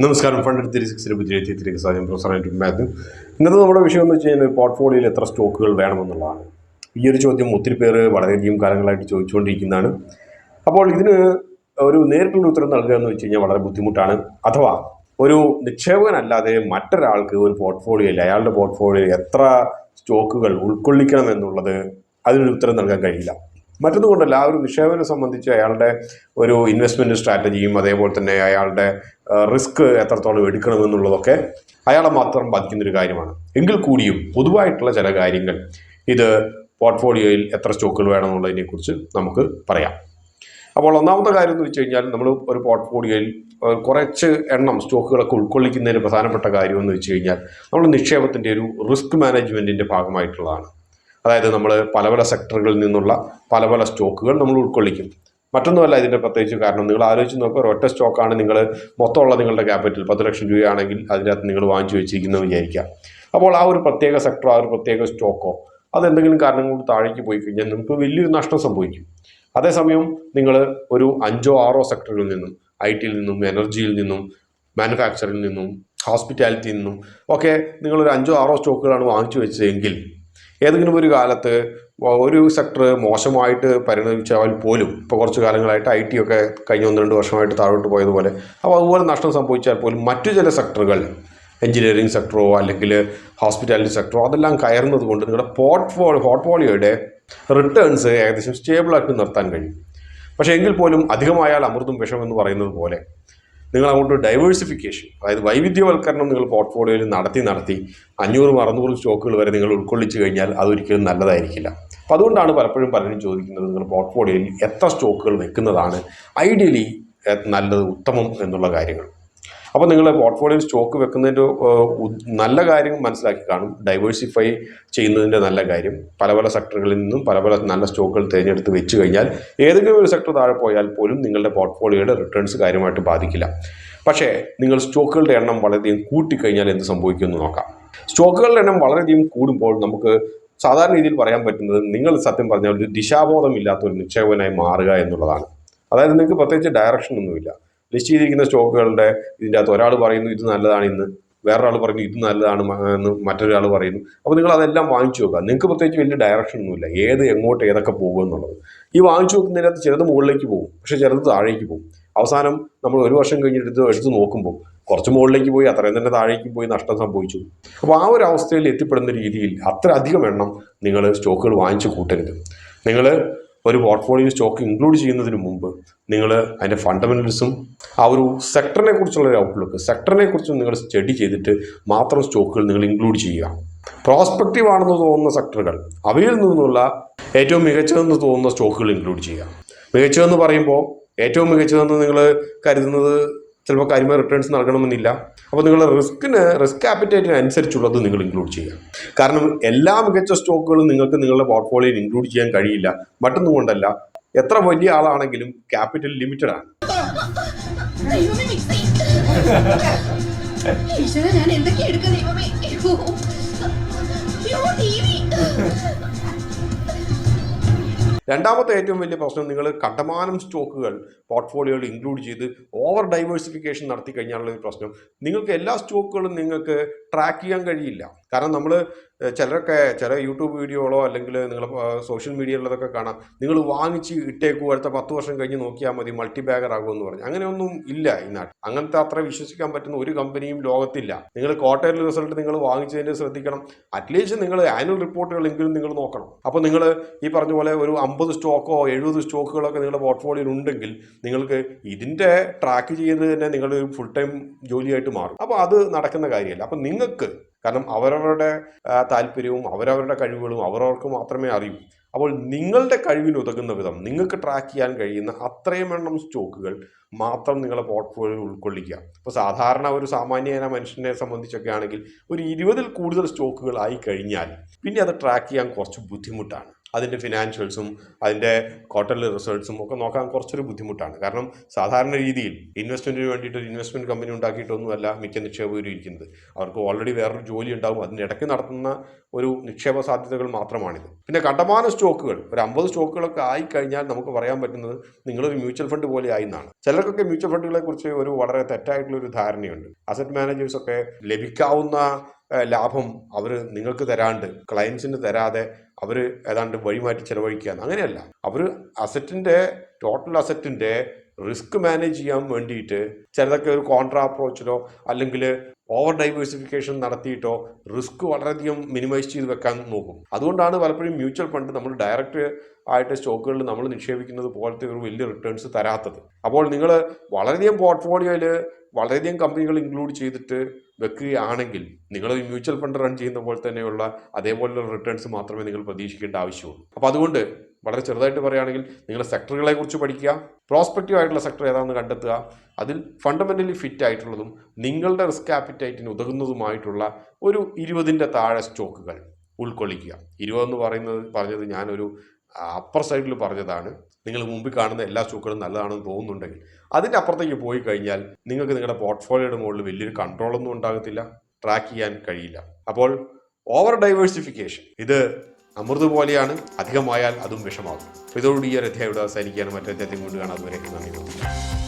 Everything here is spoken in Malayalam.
നമസ്കാരം. ഫണ്ട് 36 സാധ്യം പ്രൊഫസറായിട്ട് മാത്യു. ഇന്നത്തെ നമ്മുടെ വിഷയം എന്ന് വെച്ച് കഴിഞ്ഞാൽ പോർട്ട്ഫോളിയോയിൽ എത്ര സ്റ്റോക്കുകൾ വേണമെന്നുള്ളതാണ്. ഈ ഒരു ചോദ്യം ഒത്തിരി പേര് വളരെയധികം കാലങ്ങളായിട്ട് ചോദിച്ചുകൊണ്ടിരിക്കുന്നതാണ്. അപ്പോൾ ഇതിന് ഒരു നേരിട്ടുള്ള ഉത്തരം നൽകുക എന്ന് വെച്ച് കഴിഞ്ഞാൽ വളരെ ബുദ്ധിമുട്ടാണ്. അഥവാ ഒരു നിക്ഷേപകനല്ലാതെ മറ്റൊരാൾക്ക് ഒരു പോർട്ട്ഫോളിയോയിൽ അയാളുടെ പോർട്ട്ഫോളിയോയിൽ എത്ര സ്റ്റോക്കുകൾ ഉൾക്കൊള്ളിക്കണം എന്നുള്ളത് അതിനൊരു ഉത്തരം നൽകാൻ കഴിയില്ല. മറ്റൊന്നുകൊണ്ടല്ല, ആ ഒരു നിക്ഷേപകനെ സംബന്ധിച്ച് അയാളുടെ ഒരു ഇൻവെസ്റ്റ്മെൻറ്റ് സ്ട്രാറ്റജിയും അതേപോലെ തന്നെ അയാളുടെ റിസ്ക് എത്രത്തോളം എടുക്കണമെന്നുള്ളതൊക്കെ അയാളെ മാത്രം ബാധിക്കുന്നൊരു കാര്യമാണ്. എങ്കിൽ കൂടിയും പൊതുവായിട്ടുള്ള ചില കാര്യങ്ങൾ ഇത് പോർട്ട്ഫോളിയോയിൽ എത്ര സ്റ്റോക്കുകൾ വേണമെന്നുള്ളതിനെക്കുറിച്ച് നമുക്ക് പറയാം. അപ്പോൾ ഒന്നാമത്തെ കാര്യം എന്ന് വെച്ച് കഴിഞ്ഞാൽ, നമ്മൾ ഒരു പോർട്ട്ഫോളിയോയിൽ കുറച്ച് എണ്ണം സ്റ്റോക്കുകളൊക്കെ ഉൾക്കൊള്ളിക്കുന്നതിന് പ്രധാനപ്പെട്ട കാര്യം എന്ന് വെച്ച് കഴിഞ്ഞാൽ നമ്മൾ നിക്ഷേപത്തിൻ്റെ ഒരു റിസ്ക് മാനേജ്മെൻറ്റിൻ്റെ ഭാഗമായിട്ടുള്ളതാണ്. അതായത് നമ്മൾ പല പല സെക്ടറുകളിൽ നിന്നുള്ള പല പല സ്റ്റോക്കുകൾ നമ്മൾ ഉൾക്കൊള്ളിക്കും. മറ്റൊന്നുമല്ല ഇതിൻ്റെ പ്രത്യേകിച്ച് കാരണം. നിങ്ങൾ ആലോചിച്ച് നോക്കുക, ഒരൊറ്റ സ്റ്റോക്കാണ് നിങ്ങൾ മൊത്തമുള്ള നിങ്ങളുടെ ക്യാപിറ്റൽ 10 ലക്ഷം രൂപയാണെങ്കിൽ അതിനകത്ത് നിങ്ങൾ വാങ്ങിച്ചു വെച്ചിരിക്കുന്നത് വിചാരിക്കുക. അപ്പോൾ ആ ഒരു പ്രത്യേക സെക്ടറോ ആ ഒരു പ്രത്യേക സ്റ്റോക്കോ അതെന്തെങ്കിലും കാരണം കൊണ്ട് താഴേക്ക് പോയി കഴിഞ്ഞാൽ നിങ്ങൾക്ക് വലിയൊരു നഷ്ടം സംഭവിക്കും. അതേസമയം നിങ്ങൾ ഒരു 5-6 സെക്ടറുകളിൽ നിന്നും, IT-യിൽ നിന്നും, എനർജിയിൽ നിന്നും, മാനുഫാക്ചറിൽ നിന്നും, ഹോസ്പിറ്റാലിറ്റിയിൽ നിന്നും ഒക്കെ നിങ്ങളൊരു 5-6 സ്റ്റോക്കുകളാണ് വാങ്ങിച്ചു വെച്ചതെങ്കിൽ ഏതെങ്കിലും ഒരു കാലത്ത് ഒരു സെക്ടർ മോശമായിട്ട് പരിണമിച്ചാൽ പോലും, ഇപ്പോൾ കുറച്ച് കാലങ്ങളായിട്ട് IT ഒക്കെ കഴിഞ്ഞ 1-2 വർഷമായിട്ട് താഴോട്ട് പോയതുപോലെ, അപ്പോൾ അതുപോലെ നഷ്ടം സംഭവിച്ചാൽ പോലും മറ്റു ചില സെക്ടറുകൾ, എഞ്ചിനീയറിംഗ് സെക്ടറോ അല്ലെങ്കിൽ ഹോസ്പിറ്റാലിറ്റി സെക്ടറോ അതെല്ലാം കയറുന്നത് കൊണ്ട് നിങ്ങളുടെ പോർട്ട്ഫോളിയോയുടെ റിട്ടേൺസ് ഏകദേശം സ്റ്റേബിളായിട്ട് നിർത്താൻ കഴിയും. പക്ഷേ എങ്കിൽ പോലും അധികമായാൽ അമൃതും വിഷം എന്ന് പറയുന്നത് പോലെ നിങ്ങൾ അങ്ങോട്ട് ഡൈവേഴ്സിഫിക്കേഷൻ, അതായത് വൈവിധ്യവൽക്കരണം നിങ്ങൾ പോർട്ട്ഫോളിയോയിൽ നടത്തി 500-600 സ്റ്റോക്കുകൾ വരെ നിങ്ങൾ ഉൾക്കൊള്ളിച്ചു കഴിഞ്ഞാൽ അതൊരിക്കലും നല്ലതായിരിക്കില്ല. അപ്പോൾ അതുകൊണ്ടാണ് പലപ്പോഴും പലരും ചോദിക്കുന്നത്, നിങ്ങൾ പോർട്ട്ഫോളിയോയിൽ എത്ര സ്റ്റോക്കുകൾ വെക്കുന്നതാണ് ഐഡിയലി നല്ലത്, ഉത്തമം എന്നുള്ള കാര്യങ്ങൾ. അപ്പോൾ നിങ്ങൾ പോർട്ട്ഫോളിയോയിൽ സ്റ്റോക്ക് വെക്കുന്നതിൻ്റെ നല്ല കാര്യം മനസ്സിലാക്കി കാണും. ഡൈവേഴ്സിഫൈ ചെയ്യുന്നതിൻ്റെ നല്ല കാര്യം, പല പല സെക്ടറുകളിൽ നിന്നും പല പല നല്ല സ്റ്റോക്കുകൾ തിരഞ്ഞെടുത്ത് വെച്ച് കഴിഞ്ഞാൽ ഏതെങ്കിലും ഒരു സെക്ടർ താഴെ പോയാൽ പോലും നിങ്ങളുടെ പോർട്ട്ഫോളിയോയുടെ റിട്ടേൺസ് കാര്യമായിട്ട് ബാധിക്കില്ല. പക്ഷേ നിങ്ങൾ സ്റ്റോക്കുകളുടെ എണ്ണം വളരെയധികം കൂട്ടിക്കഴിഞ്ഞാൽ എന്ത് സംഭവിക്കുമെന്ന് നോക്കാം. സ്റ്റോക്കുകളുടെ എണ്ണം വളരെയധികം കൂടുമ്പോൾ നമുക്ക് സാധാരണ രീതിയിൽ പറയാൻ പറ്റുന്നത്, നിങ്ങൾ സത്യം പറഞ്ഞാൽ ഒരു ദിശാബോധമില്ലാത്ത ഒരു നിക്ഷേപകനായി മാറുക എന്നുള്ളതാണ്. അതായത് നിങ്ങൾക്ക് പ്രത്യേകിച്ച് ഡയറക്ഷൻ ഒന്നുമില്ല. ലിസ്റ്റ് ചെയ്തിരിക്കുന്ന സ്റ്റോക്കുകളുടെ ഇതിൻ്റെ അകത്ത് ഒരാൾ പറയുന്നു ഇത് നല്ലതാണ് ഇന്ന്, വേറൊരാൾ പറയുന്നു ഇത് നല്ലതാണ് എന്ന് മറ്റൊരാൾ പറയുന്നു. അപ്പോൾ നിങ്ങൾ അതെല്ലാം വാങ്ങിച്ചു വെക്കുക. നിങ്ങൾക്ക് പ്രത്യേകിച്ച് വലിയ ഡയറക്ഷൻ ഒന്നുമില്ല, എങ്ങോട്ട് ഏതൊക്കെ പോകും എന്നുള്ളത്. ഈ വാങ്ങിച്ചു വെക്കുന്നതിനകത്ത് ചിലത് മുകളിലേക്ക് പോകും, പക്ഷേ ചിലത് താഴേക്ക് പോകും. അവസാനം നമ്മൾ 1 വർഷം കഴിഞ്ഞിട്ട് എടുത്ത് നോക്കുമ്പോൾ കുറച്ച് മുകളിലേക്ക് പോയി, അത്രയും തന്നെ താഴേക്ക് പോയി നഷ്ടം സംഭവിച്ചു. അപ്പോൾ ആ ഒരു അവസ്ഥയിൽ എത്തിപ്പെടുന്ന രീതിയിൽ അത്ര അധികം എണ്ണം നിങ്ങൾ സ്റ്റോക്കുകൾ വാങ്ങിച്ചു കൂട്ടരുത്. നിങ്ങൾ ഒരു പോർട്ട്ഫോളിയോ സ്റ്റോക്ക് ഇൻക്ലൂഡ് ചെയ്യുന്നതിന് മുമ്പ് നിങ്ങൾ അതിൻ്റെ ഫണ്ടമെൻ്റൽസും ആ ഒരു സെക്ടറിനെ കുറിച്ചുള്ള ഒരു ഔട്ട്ലുക്ക്, സെക്ടറിനെ കുറിച്ചും നിങ്ങൾ സ്റ്റഡി ചെയ്തിട്ട് മാത്രം സ്റ്റോക്കുകൾ നിങ്ങൾ ഇൻക്ലൂഡ് ചെയ്യുക. പ്രോസ്പെക്റ്റീവ് ആണെന്ന് തോന്നുന്ന സെക്ടറുകൾ, അവയിൽ നിന്നുള്ള ഏറ്റവും മികച്ചതെന്ന് തോന്നുന്ന സ്റ്റോക്കുകൾ ഇൻക്ലൂഡ് ചെയ്യുക. മികച്ചതെന്ന് പറയുമ്പോൾ ഏറ്റവും മികച്ചതെന്ന് നിങ്ങൾ കരുതുന്നത് ചിലപ്പോൾ കാര്യമായ റിട്ടേൺസ് നൽകണമെന്നില്ല. അപ്പോൾ നിങ്ങളുടെ റിസ്ക് ആപ്പിറ്റൈറ്റിന് അനുസരിച്ചുള്ളത് നിങ്ങൾ ഇൻക്ലൂഡ് ചെയ്യുക. കാരണം എല്ലാ മികച്ച സ്റ്റോക്കുകളും നിങ്ങൾക്ക് നിങ്ങളുടെ പോർട്ട്ഫോളിയോയിൽ ഇൻക്ലൂഡ് ചെയ്യാൻ കഴിയില്ല. മറ്റൊന്നും കൊണ്ടല്ല, എത്ര വലിയ ആളാണെങ്കിലും ക്യാപിറ്റൽ ലിമിറ്റഡ് ആണ്. രണ്ടാമത്തെ ഏറ്റവും വലിയ പ്രശ്നം, നിങ്ങൾ കണ്ടമാനം സ്റ്റോക്കുകൾ പോർട്ട്ഫോളിയോയിൽ ഇൻക്ലൂഡ് ചെയ്ത് ഓവർ ഡൈവേഴ്സിഫിക്കേഷൻ നടത്തി കഴിഞ്ഞാലുള്ള ഒരു പ്രശ്നം, നിങ്ങൾക്ക് എല്ലാ സ്റ്റോക്കുകളും നിങ്ങൾക്ക് ട്രാക്ക് ചെയ്യാൻ കഴിയില്ല. കാരണം നമ്മൾ ചില യൂട്യൂബ് വീഡിയോകളോ അല്ലെങ്കിൽ നിങ്ങൾ സോഷ്യൽ മീഡിയയിലതൊക്കെ കാണാം, നിങ്ങൾ വാങ്ങിച്ച് ഇട്ടേക്കൂ, അടുത്ത 10 വർഷം കഴിഞ്ഞ് നോക്കിയാൽ മതി മൾട്ടി ബാഗർ ആകുമെന്ന് പറഞ്ഞു. അങ്ങനെയൊന്നും ഇല്ല ഈ നാട്ടിൽ. അങ്ങനത്തെ അത്ര വിശ്വസിക്കാൻ പറ്റുന്ന ഒരു കമ്പനിയും ലോകത്തില്ല. നിങ്ങൾ ക്വാർട്ടർലി റിസൾട്ട് നിങ്ങൾ വാങ്ങിച്ചതിന് ശ്രദ്ധിക്കണം. അറ്റ്ലീസ്റ്റ് നിങ്ങൾ ആനുവൽ റിപ്പോർട്ടുകളെങ്കിലും നിങ്ങൾ നോക്കണം. അപ്പോൾ നിങ്ങൾ ഈ പറഞ്ഞ പോലെ ഒരു 50 സ്റ്റോക്കോ 70 സ്റ്റോക്കുകളൊക്കെ നിങ്ങളുടെ പോർട്ട്ഫോളിയോയിൽ ഉണ്ടെങ്കിൽ നിങ്ങൾക്ക് ഇതിൻ്റെ ട്രാക്ക് ചെയ്യുന്നത് തന്നെ നിങ്ങളുടെ ഒരു ഫുൾ ടൈം ജോലിയായിട്ട് മാറും. അപ്പോൾ അത് നടക്കുന്ന കാര്യമല്ല. അപ്പം നിങ്ങൾക്ക്, കാരണം അവരവരുടെ താല്പര്യവും അവരവരുടെ കഴിവുകളും അവരവർക്ക് മാത്രമേ അറിയൂ. അപ്പോൾ നിങ്ങളുടെ കഴിവിന് ഉതകുന്ന വിധം നിങ്ങൾക്ക് ട്രാക്ക് ചെയ്യാൻ കഴിയുന്ന അത്രയും എണ്ണം സ്റ്റോക്കുകൾ മാത്രം നിങ്ങളുടെ പോർട്ട്ഫോളിയോയിൽ ഉൾക്കൊള്ളിക്കുക. ഇപ്പോൾ സാധാരണ ഒരു സാമാന്യന മനുഷ്യനെ സംബന്ധിച്ചൊക്കെ ആണെങ്കിൽ ഒരു 20-ൽ കൂടുതൽ സ്റ്റോക്കുകൾ ആയി കഴിഞ്ഞാൽ പിന്നെ അത് ട്രാക്ക് ചെയ്യാൻ കുറച്ച് ബുദ്ധിമുട്ടാണ്. അതിൻ്റെ ഫിനാൻഷ്യൽസും അതിൻ്റെ ക്വാർട്ടർലി റിസൾട്ട്സും ഒക്കെ നോക്കാൻ കുറച്ചൊരു ബുദ്ധിമുട്ടാണ്. കാരണം സാധാരണ രീതിയിൽ ഇൻവെസ്റ്റ്മെൻറ്റിന് വേണ്ടിയിട്ട് ഒരു ഇൻവെസ്റ്റ്മെൻറ്റ് കമ്പനി ഉണ്ടാക്കിയിട്ടൊന്നുമല്ല മിക്ക നിക്ഷേപകരും ഇരിക്കുന്നത്. അവർക്ക് ഓൾറെഡി വേറൊരു ജോലി ഉണ്ടാകും, അതിനിടയ്ക്ക് നടത്തുന്ന ഒരു നിക്ഷേപ സാധ്യതകൾ മാത്രമാണിത്. പിന്നെ കണ്ടമാന സ്റ്റോക്കുകൾ, ഒരു 50 സ്റ്റോക്കുകളൊക്കെ ആയിക്കഴിഞ്ഞാൽ നമുക്ക് പറയാൻ പറ്റുന്നത് നിങ്ങളൊരു മ്യൂച്വൽ ഫണ്ട് പോലെ ആയി എന്നാണ്. ചിലർക്കൊക്കെ മ്യൂച്വൽ ഫണ്ടുകളെ കുറിച്ച് ഒരു വളരെ തെറ്റായിട്ടുള്ളൊരു ധാരണയുണ്ട്. അസറ്റ് മാനേജേഴ്സൊക്കെ ലഭിക്കാവുന്ന ലാഭം അവർ നിങ്ങൾക്ക് തരാണ്ട്, ക്ലയൻസിന് തരാതെ അവർ ഏതാണ്ട് വഴിമാറ്റി ചിലവഴിക്കുകയാണ്. അങ്ങനെയല്ല, അവർ ടോട്ടൽ അസറ്റിൻ്റെ റിസ്ക് മാനേജ് ചെയ്യാൻ വേണ്ടിയിട്ട് ചിലതൊക്കെ ഒരു കോൺട്രാ അപ്രോച്ചിലോ അല്ലെങ്കിൽ ഓവർ ഡൈവേഴ്സിഫിക്കേഷൻ നടത്തിയിട്ടോ റിസ്ക് വളരെയധികം മിനിമൈസ് ചെയ്ത് വെക്കാൻ നോക്കും. അതുകൊണ്ടാണ് പലപ്പോഴും മ്യൂച്വൽ ഫണ്ട് നമ്മൾ ഡയറക്റ്റ് ആയിട്ട് സ്റ്റോക്കുകളിൽ നമ്മൾ നിക്ഷേപിക്കുന്നത് പോലത്തെ ഒരു വലിയ റിട്ടേൺസ് തരാത്തത്. അപ്പോൾ നിങ്ങൾ വളരെയധികം പോർട്ട്ഫോളിയോയിൽ വളരെയധികം കമ്പനികൾ ഇൻക്ലൂഡ് ചെയ്തിട്ട് വെക്കുകയാണെങ്കിൽ നിങ്ങൾ ഈ മ്യൂച്വൽ ഫണ്ട് റൺ ചെയ്യുന്ന പോലെ തന്നെയുള്ള അതേപോലെയുള്ള റിട്ടേൺസ് മാത്രമേ നിങ്ങൾ പ്രതീക്ഷിക്കേണ്ട ആവശ്യമുള്ളൂ. അപ്പോൾ അതുകൊണ്ട് വളരെ ചെറുതായിട്ട് പറയുകയാണെങ്കിൽ നിങ്ങൾ സെക്ടറുകളെ കുറിച്ച് പഠിക്കുക, പ്രോസ്പെക്റ്റീവ് ആയിട്ടുള്ള സെക്ടർ ഏതാണെന്ന് കണ്ടെത്തുക, അതിൽ ഫണ്ടമെൻ്റലി ഫിറ്റ് ആയിട്ടുള്ളതും നിങ്ങളുടെ റിസ്ക് ആപ്പിറ്റൈറ്റിന് ഉതകുന്നതുമായിട്ടുള്ള ഒരു 20ൻ്റെ താഴെ സ്റ്റോക്കുകൾ ഉൾക്കൊള്ളിക്കുക. 20 എന്ന് പറഞ്ഞത് ഞാനൊരു അപ്പർ സൈഡിൽ പറഞ്ഞതാണ്. നിങ്ങൾ മുമ്പിൽ കാണുന്ന എല്ലാ സ്റ്റോക്കുകളും നല്ലതാണെന്ന് തോന്നുന്നുണ്ടെങ്കിൽ അതിൻ്റെ അപ്പുറത്തേക്ക് പോയി കഴിഞ്ഞാൽ നിങ്ങൾക്ക് നിങ്ങളുടെ പോർട്ട്ഫോളിയോയുടെ മുകളിൽ വലിയൊരു കൺട്രോളൊന്നും ഉണ്ടാകത്തില്ല, ട്രാക്ക് ചെയ്യാൻ കഴിയില്ല. അപ്പോൾ ഓവർ ഡൈവേഴ്സിഫിക്കേഷൻ ഇത് അമൃത് പോലെയാണ്, അധികമായാൽ അതും വിഷമാകും. ഇതോടുകൂടി ഈ ഒരു അധ്യായം ഇവിടെ അവസാനിക്കുകയാണ്. മറ്റൊരു അധ്യായത്തിൽ കൊണ്ട് കാണാം. അതുവരെ നന്ദി.